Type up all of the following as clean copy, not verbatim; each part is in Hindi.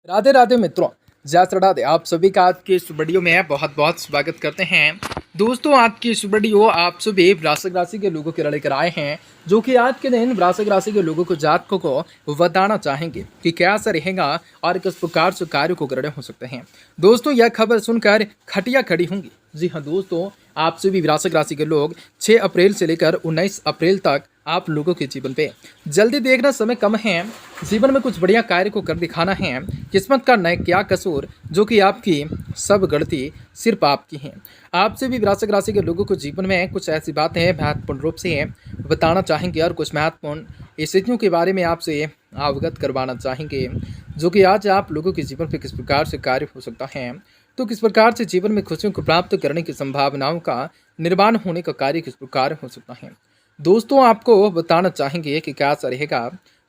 राधे राधे मित्रों, जय श्री राधे। आप सभी का आज की इस वीडियो में बहुत बहुत स्वागत करते हैं। दोस्तों, आज की इस वीडियो आप सभी वृश्चिक राशि के लोगों के लिए लेकर आए हैं, जो कि आज के दिन वृश्चिक राशि के लोगों को जातकों को बताना चाहेंगे कि कैसा रहेगा और किस प्रकार से कार्य को करने हो सकते हैं। दोस्तों, यह खबर सुनकर खटिया खड़ी होंगी। जी हाँ दोस्तों, आप सभी वृश्चिक राशि के लोग 6 अप्रैल से लेकर 19 अप्रैल तक आप लोगों के जीवन पे जल्दी देखना समय कम है। जीवन में कुछ बढ़िया कार्य को कर दिखाना है। किस्मत का न क्या कसूर, जो कि आपकी सब गलती सिर्फ आपकी है। आपसे भी वृश्चिक राशि के लोगों को जीवन में कुछ ऐसी बातें महत्वपूर्ण रूप से बताना चाहेंगे और कुछ महत्वपूर्ण स्थितियों के बारे में आपसे अवगत करवाना चाहेंगे, जो कि आज आप लोगों के जीवन पर किस प्रकार से कार्य हो सकता है। तो किस प्रकार से जीवन में खुशियों को प्राप्त करने की संभावनाओं का निर्माण होने का कार्य किस प्रकार हो सकता है। दोस्तों, आपको बताना चाहेंगे कि क्या रहेगा,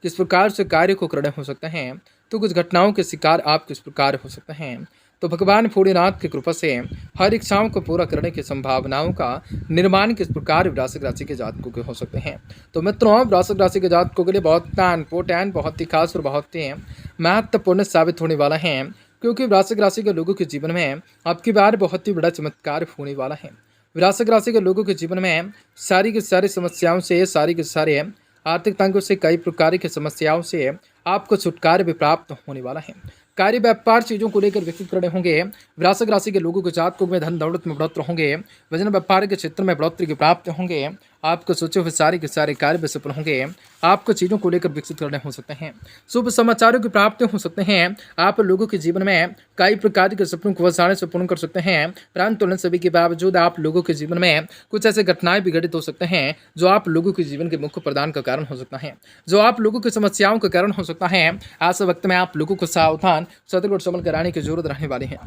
किस प्रकार से कार्य को करने हो सकते हैं। तो कुछ घटनाओं के शिकार आप किस प्रकार हो सकते हैं। तो भगवान भोलेनाथ की कृपा से हर इच्छाओं को पूरा करने की संभावनाओं का निर्माण किस प्रकार वृश्चिक राशि के जातकों के हो सकते हैं। तो मित्रों, वृश्चिक राशि के जातकों के लिए बहुत इंपॉर्टेंट, बहुत ही खास और बहुत ही महत्वपूर्ण साबित होने वाला है, क्योंकि वृश्चिक राशि के लोगों के जीवन में आपकी बार बहुत ही बड़ा चमत्कार होने वाला है। वृश्चिक राशि के लोगों के जीवन में सारी की सारी समस्याओं से, सारी के सारे आर्थिक तंगों से, कई प्रकार की समस्याओं से आपको छुटकारा भी प्राप्त होने वाला है। कार्य व्यापार चीज़ों को लेकर विकसित करने होंगे। वृश्चिक राशि के लोगों के जातकों में धन दौलत में बढ़ोतरी होंगे। वजन व्यापार के क्षेत्र में बढ़ोतरी की प्राप्त होंगे। आपको सोचे हुए सारे के सारे कार्य भी सफल होंगे। आपको चीज़ों को लेकर विकसित करने हो सकते हैं। शुभ समाचारों की प्राप्ति हो सकते हैं। आप लोगों के जीवन में कई प्रकार के सपनों को आसानी से पूर्ण कर सकते हैं, परंतु इन सभी के बावजूद आप लोगों के जीवन में कुछ ऐसे घटनाएं भी घटित हो सकते हैं, जो आप लोगों के जीवन के मुख्य प्रदान का कारण हो सकता है, जो आप लोगों की समस्याओं का कारण हो सकता है। ऐसे वक्त में आप लोगों को सावधान, सतर्क और संभल कराने की जरूरत रहने वाली है।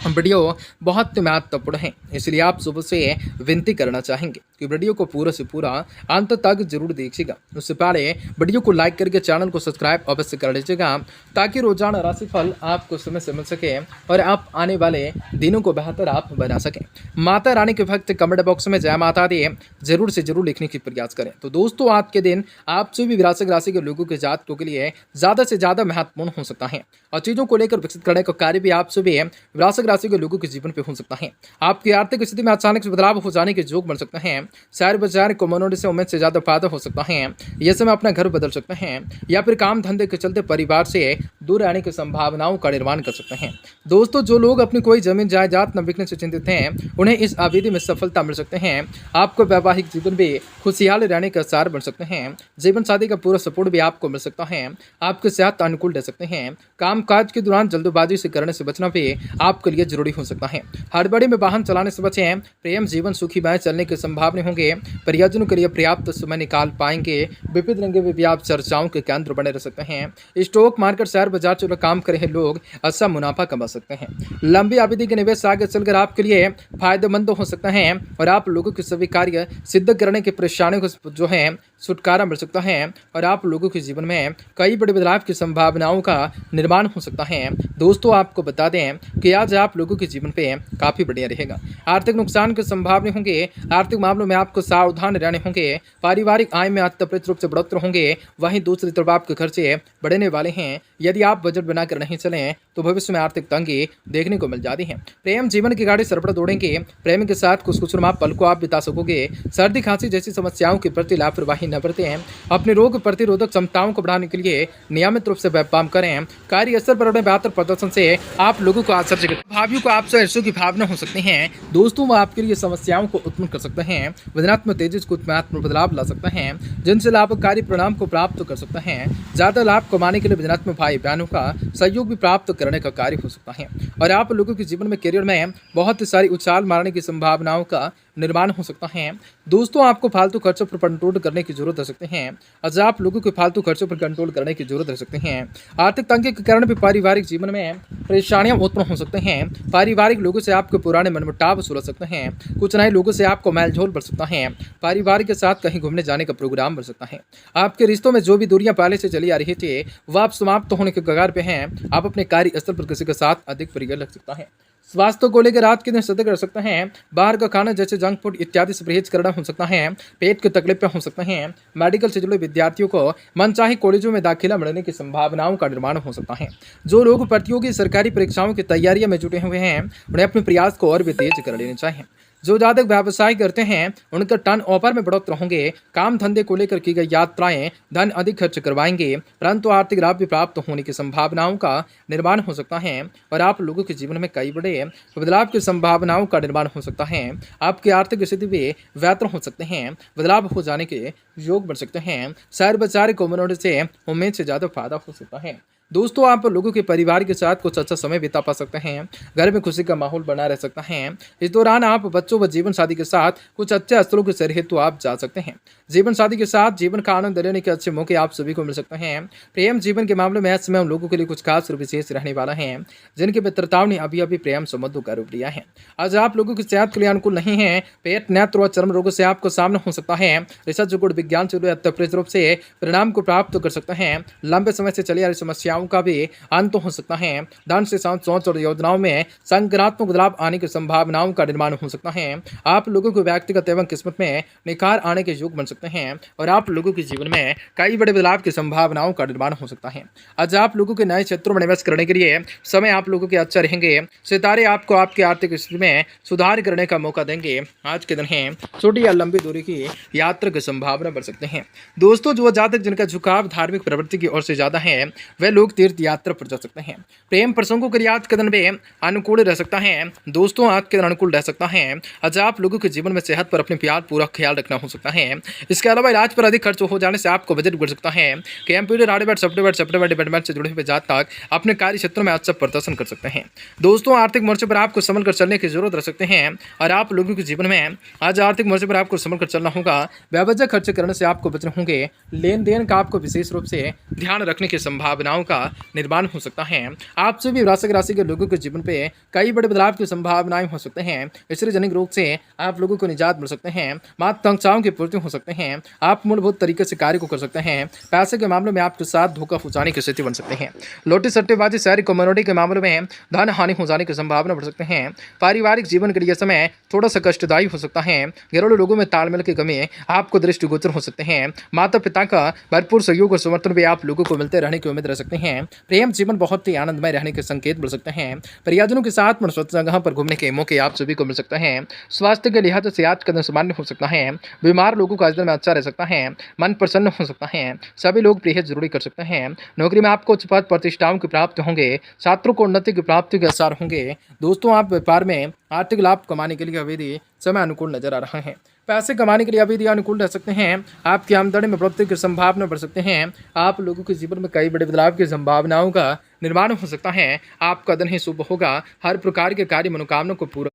वीडियो बहुत महत्वपूर्ण है, इसलिए आप सुबह से विनती करना चाहेंगे कि वीडियो को पूरा से पूरा अंत तक जरूर देखिएगा। उससे पहले वीडियो को लाइक करके चैनल को सब्सक्राइब अवश्य कर लीजिएगा, ताकि रोजाना राशिफल आपको समय से मिल सके और आप आने वाले दिनों को बेहतर आप बना सकें। माता रानी के भक्त कमेंट बॉक्स में जय माता दी जरूर से जरूर लिखने की प्रयास करें। तो दोस्तों, आज के दिन आप सभी वृश्चिक राशि के लोगों के जातकों के लिए ज़्यादा से ज़्यादा महत्वपूर्ण हो सकता है और चीज़ों को लेकर विकसित करने का कार्य भी आप सभी वृश्चिक राशि के लोगों के जीवन पे हो सकता है। आपकी आर्थिक स्थिति में अचानक से बदलाव हो जाने के योग बन सकते हैं। शेयर बाजार कम्युनिटी से उम्मीद से ज्यादा फायदा हो सकता है। यह समय अपना घर बदल सकते हैं या फिर काम धंधे के चलते परिवार से दूर रहने की संभावनाओं का निर्माण कर सकते हैं। दोस्तों, जो लोग अपनी कोई जमीन जायदाद न बिकने से चिंतित हैं, उन्हें इस अवधि में सफलता मिल सकते हैं। आपको वैवाहिक जीवन भी खुशहाल रहने का आसार बन सकते हैं। जीवन साथी का पूरा सपोर्ट भी आपको मिल सकता है। आपके सेहत अनुकूल रह सकते हैं। काम काज के दौरान जल्दबाजी से करने से बचना भी आपके लिए जरूरी हो सकता है। हड़बड़ी में वाहन चलाने से बचें। प्रेम जीवन सुखी बाएं चलने की संभावना होंगे। परियोजनों के लिए पर्याप्त समय निकाल पाएंगे। विविध रंगे में भी आप चर्चाओं के केंद्र बने रह सकते हैं। स्टॉक मार्केट, शेयर बाजार चलो काम कर रहे लोग अच्छा मुनाफा कमा सकते हैं। लंबी अवधि के निवेश आगे चलकर आपके लिए फायदेमंद हो सकता है और आप लोगों के सभी कार्य सिद्ध करने की परेशानियों को जो है छुटकारा मिल सकता है और आप लोगों के जीवन में कई बड़े बदलाव की संभावनाओं का निर्माण हो सकता है। दोस्तों, आपको बता दें कि आज आप लोगों के जीवन पे काफी बढ़िया रहेगा। आर्थिक नुकसान की संभावना होंगे। आर्थिक मामलों में आपको सावधान रहने होंगे। पारिवारिक आय में अत्यधिक रूप से बढ़ोतरी होंगे। वहीं दूसरी तरफ आपके खर्चे बढ़ने वाले हैं। यदि आप बजट बनाकर नहीं चलें तो भविष्य में आर्थिक तंगी देखने को मिल जाती है। प्रेम जीवन की गाड़ी सरपट दौड़ेंगे। प्रेमी के साथ कुछ पल को आप बिता सकोगे। सर्दी खांसी जैसी समस्याओं के प्रति लापरवाही न बरतें। अपने रोग प्रतिरोधक क्षमताओं को बढ़ाने के लिए नियमित रूप से व्यायाम करें। कार्यस्थल पर अपने बेहतर प्रदर्शन से आप लोगों को आश्चर्य भावियों को आपसे ईर्ष्या की भावना हो सकती है। दोस्तों, वो आपके लिए समस्याओं को उत्पन्न कर सकते हैं। वजनात्मक तेजी को महत्वपूर्ण बदलाव ला सकते हैं, जिनसे लाभकारी परिणाम को प्राप्त कर सकते हैं। ज्यादा लाभ कमाने के लिए वजनात्मक भाई बहनों का सहयोग भी प्राप्त करने का कार्य हो सकता है और आप लोगों के जीवन में करियर में बहुत सारी उछाल मारने की संभावनाओं का निर्माण हो सकता है। दोस्तों, आपको फालतू खर्चों पर कंट्रोल करने की जरूरत रह सकते हैं। आज आप लोगों के फालतू खर्चों पर कंट्रोल करने की जरूरत रह सकते हैं। आर्थिक तंगी के कारण भी पारिवारिक जीवन में परेशानियां उत्पन्न हो सकते हैं। पारिवारिक लोगों से आपके पुराने मनमुटाव सुलझ सकते हैं। कुछ नए लोगों से आपको मेलजोल बढ़ सकता है। परिवार के साथ कहीं घूमने जाने का प्रोग्राम बढ़ सकता है। आपके रिश्तों में जो भी दूरियां पहले से चली आ रही थी, वह आप समाप्त होने के कगार पे हैं। आप अपने कार्यस्थल पर किसी के साथ अधिक प्रिय लग सकता है। स्वास्थ्य को लेकर आज के दिन सतर्क रह सकते हैं। बाहर का खाना जैसे जंक फूड इत्यादि से परहेज करना हो सकता है। पेट की तकलीफें हो सकते हैं। मेडिकल से जुड़े विद्यार्थियों को मनचाही कॉलेजों में दाखिला मिलने की संभावनाओं का निर्माण हो सकता है। जो लोग प्रतियोगी सरकारी परीक्षाओं की तैयारियों में जुटे हुए हैं, उन्हें अपने प्रयास को और भी तेज कर लेने चाहिए। जो जातक व्यवसाय करते हैं, उनका टर्न ओवर में बढ़ोतरी होंगे। काम धंधे को लेकर की गई यात्राएं धन अधिक खर्च करवाएंगे, परंतु आर्थिक लाभ भी प्राप्त होने की संभावनाओं का निर्माण हो सकता है और आप लोगों के जीवन में कई बड़े बदलाव की संभावनाओं का निर्माण हो सकता है। आपकी आर्थिक स्थिति भी बेहतर हो सकते हैं, बदलाव हो जाने के योग बढ़ सकते हैं। शेयर बाजार को मनोरंजन से उम्मीद से ज्यादा फायदा हो सकता है। दोस्तों, आप लोगों के परिवार के साथ कुछ अच्छा समय बिता पा सकते हैं। घर में खुशी का माहौल बना रह सकता है। इस दौरान आप बच्चों व जीवन साथी के साथ कुछ अच्छे स्थलों के सैर हेतु आप जा सकते हैं। जीवन साथी के साथ जीवन का आनंद लेने के अच्छे मौके आप सभी को मिल सकते हैं। प्रेम जीवन के मामले में इस समय उन लोगों के लिए कुछ खास और विशेष रहने वाला है जिनके मित्रताओं ने अभी अभी प्रेम संबंधों का रूप लिया है। आज आप लोगों की सेहत के लिए अनुकूल नहीं है। पेट, नेत्र व चर्म रोगों से आपको सामना हो सकता है। रिसर्च गुण विज्ञान से जुड़े अत्यप्रिय रूप से परिणाम को प्राप्त कर सकते हैं। लंबे समय से चली आ रही समस्याओं का भी अंत हो सकता है। धन से सोच और योजनाओं में सकारात्मक बदलाव आने की संभावनाओं का निर्माण हो सकता है। आप लोगों को व्यक्तिगत एवं किस्मत में निखार आने के योग बन सकते हैं और आप लोगों के जीवन में कई बड़े बदलाव की संभावनाओं का निर्माण हो सकता है। आज आप लोगों के नए क्षेत्रों में निवेश करने के लिए समय आप लोगों के अच्छा रहेंगे। सितारे आपको आपकी आर्थिक स्थिति में सुधार करने का मौका देंगे। आज के दिन है छोटी या लंबी दूरी की यात्रा की संभावना बढ़ सकते हैं। दोस्तों, जो जातक जिनका झुकाव धार्मिक प्रवृत्ति की ओर से ज्यादा है, वे लोग तीर्थ यात्रा पर जा सकते हैं। प्रेम प्रसंगों के लिए आज के दिन में अनुकूल रह सकता है। दोस्तों, आज के दिन अनुकूल रह सकता है। आज आप लोगों के जीवन में सेहत पर अपने प्यार पूरा ख्याल रखना हो सकता है। इसके अलावा इलाज पर अधिक खर्च हो जाने से आपको बजट बढ़ सकता है। कंप्यूटर, हार्डवेयर, सॉफ्टवेयर डिपार्टमेंट से जुड़े हुए जातक अपने कार्य क्षेत्रों में अच्छा प्रदर्शन कर सकते हैं। दोस्तों, आर्थिक मोर्चे पर आपको संभल कर चलने की जरूरत रह सकते हैं और आप लोगों के जीवन में आज आर्थिक मोर्चे पर आपको संभल कर चलना होगा। बेवजह खर्च करने से आपको बचना होंगे। लेन देन का आपको विशेष रूप से ध्यान रखने की संभावनाओं का निर्माण हो सकता है। आपसे भी वृश्चिक राशि के लोगों के जीवन पे कई बड़े बदलाव की संभावनाएं हो सकते हैं। स्त्री जनित रोग से आप लोगों को निजात मिल सकते हैं। महत्वाकांक्षाओं की पूर्ति हो सकते हैं। आप मूलभूत तरीके से कार्य को कर सकते हैं। पैसे के मामले में आपके साथ धोखा हो जाने की स्थिति बन सकते हैं। लोटी सट्टेबाजी, शहरी कम्युनिटी के मामले में धन हानि हो जाने की संभावना बढ़ सकते हैं। पारिवारिक जीवन के लिए समय थोड़ा सा कष्टदायी हो सकता है। घरेलू लोगों में तालमेल की कमी आपको दृष्टिगोचर हो सकते हैं। माता पिता का भरपूर सहयोग और समर्थन भी आप लोगों को मिलते रहने की उम्मीद रह सकते हैं। प्रेम जीवन बहुत ही आनंदमय रहने के संकेत मिल सकते हैं। परिजनों के साथ मनस्वत जगह पर घूमने के मौके आप सभी को मिल सकते हैं। स्वास्थ्य के लिहाज से आज का दिन सामान्य हो सकता है। बीमार लोगों का आज दिन में अच्छा रह सकता है। मन प्रसन्न हो सकता है। सभी लोग प्रिय जरूरी कर सकते हैं। नौकरी में आपको उच्च पद प्रतिष्ठाओं की प्राप्ति होंगे। छात्रों को उन्नति की प्राप्ति के आसार होंगे। दोस्तों, आप व्यापार में आर्थिक लाभ कमाने के लिए अवधि समय अनुकूल नजर आ रहा है। पैसे कमाने के लिए अभी अनुकूल रह सकते हैं। आपकी आमदनी में बढ़ोतरी की संभावना बढ़ सकते हैं। आप लोगों के जीवन में कई बड़े बदलाव की संभावनाओं का निर्माण हो सकता है। आपका दिन ही शुभ होगा। हर प्रकार के कार्य मनोकामना को पूरा